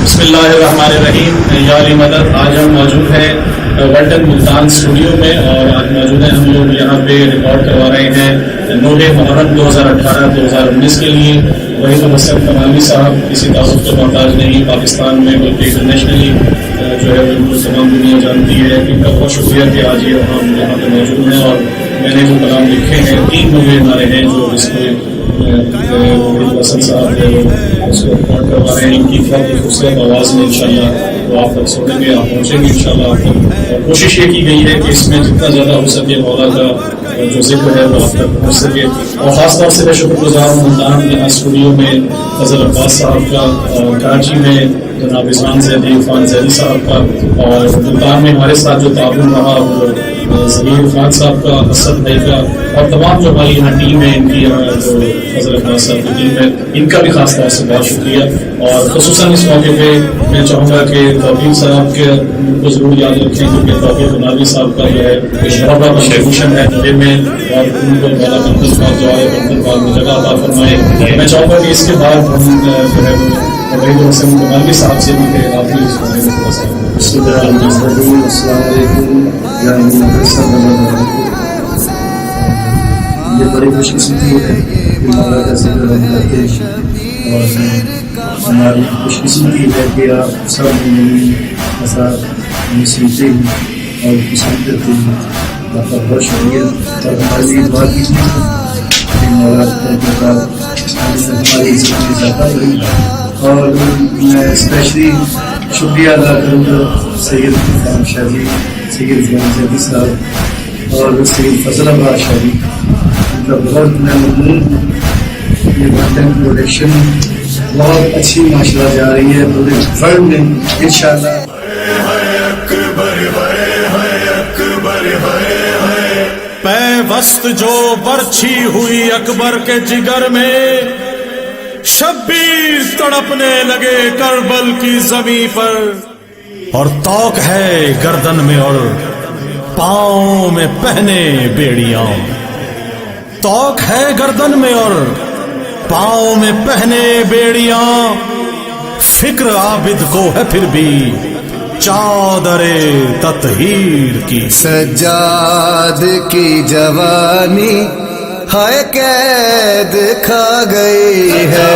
بسم اللہ الرحمن الرحیم. یا علی مدد. آج ہم موجود ہیں ولٹن ملتان اسٹوڈیو میں اور آج موجود ہیں ہم لوگ یہاں پہ ریکارڈ کروا رہے ہیں 9 محرم 2018-2019 کے لیے. وحید الحسن کمالی صاحب کسی تعارف کے محتاج نہیں، پاکستان میں بلکہ انٹرنیشنلی جو ہے ان کو تمام دنیا جانتی ہے. ان کا بہت شکریہ کہ آج یہ ہم یہاں پہ موجود ہیں اور میں نے جو کلام لکھے ہیں 3 نوے ہمارے ہیں جو اس کو حسن صاحب اس کو ریکارڈ کروا رہے ہیں. ان کی بہت خوبصورت آواز میں انشاءاللہ وہ آپ تک سنیں گے، آپ پہنچیں گے انشاءاللہ آپ تک. اور کوشش یہ کی گئی ہے کہ اس میں جتنا زیادہ ہو سکے مولا کا جو ذکر ہے وہ آپ تک پہنچ سکے. اور خاص طور سے میں شکر گزار ہوں ملتان یہاں اسٹوڈیو میں فضل عباس صاحب کا، اور کراچی میں جناب عثمان زیدی عرفان زیدی صاحب کا، اور ملتان میں ہمارے ساتھ جو تعاون رہا وہ ظہیر عرفان صاحب کا، اسد بھائی کا، اور تمام جو ہماری یہاں ٹیم ہے ان کی جو فضل عباس صاحب کی ٹیم ہے ان کا بھی خاص طور سے بہت شکریہ. اور خصوصاً اس موقع پہ میں چاہوں گا کہ توفیق صاحب کے کو ضرور یاد رکھیں کیونکہ توفیق ناوی صاحب کا جو ہے شرابہ کنٹریبیوشن ہے نوے میں، اور ان کو مولا کنٹل پاک جو ہے کنٹل پاک میں جگہ عطا فرمائے. میں چاہوں گا کہ اس کے بعد ہم جو ہے وحید الحسن کمالی صاحب سے بھی کہ آپ بھی اس بارے میں تھوڑا سا. السلام علیکم. یہ بڑی خوش قسمتی ہے کہ مولا کا ذکر ہم کرتے ہیں، اور ہماری خوش قسمتی ہے کہ آپ سب میری مساج ہمیں سنتے ہیں اور پسند کرتے ہیں. آپ کا بہت شکریہ. اور ہمارے لیے دعا کیجیے کہ مولا ہماری عزت میں اضافہ کریں. اور میں اسپیشلی شکریہ ادا کروں گا سید خان شاہ جی، سید عثمان زیدی صاحب اور سید فضل عباس شاہ جی. ان کا بہت میں ممنون ہوں. یہ ولٹن پروڈکشن بہت اچھی ماشاء اللہ جا رہی ہے پورے ورلڈ میں انشاءاللہ. پیوست جو برچھی ہوئی اکبر کے جگر میں، شبیر تڑپنے لگے کربل کی زمیں پر. اور توق ہے گردن میں اور پاؤں میں پہنے بیڑیاں، توق ہے گردن میں اور پاؤں میں پہنے بیڑیاں. فکر عابد کو ہے پھر بھی چادر تطہیر کی. سجاد کی جوانی ہائے قید کھا گئی ہے.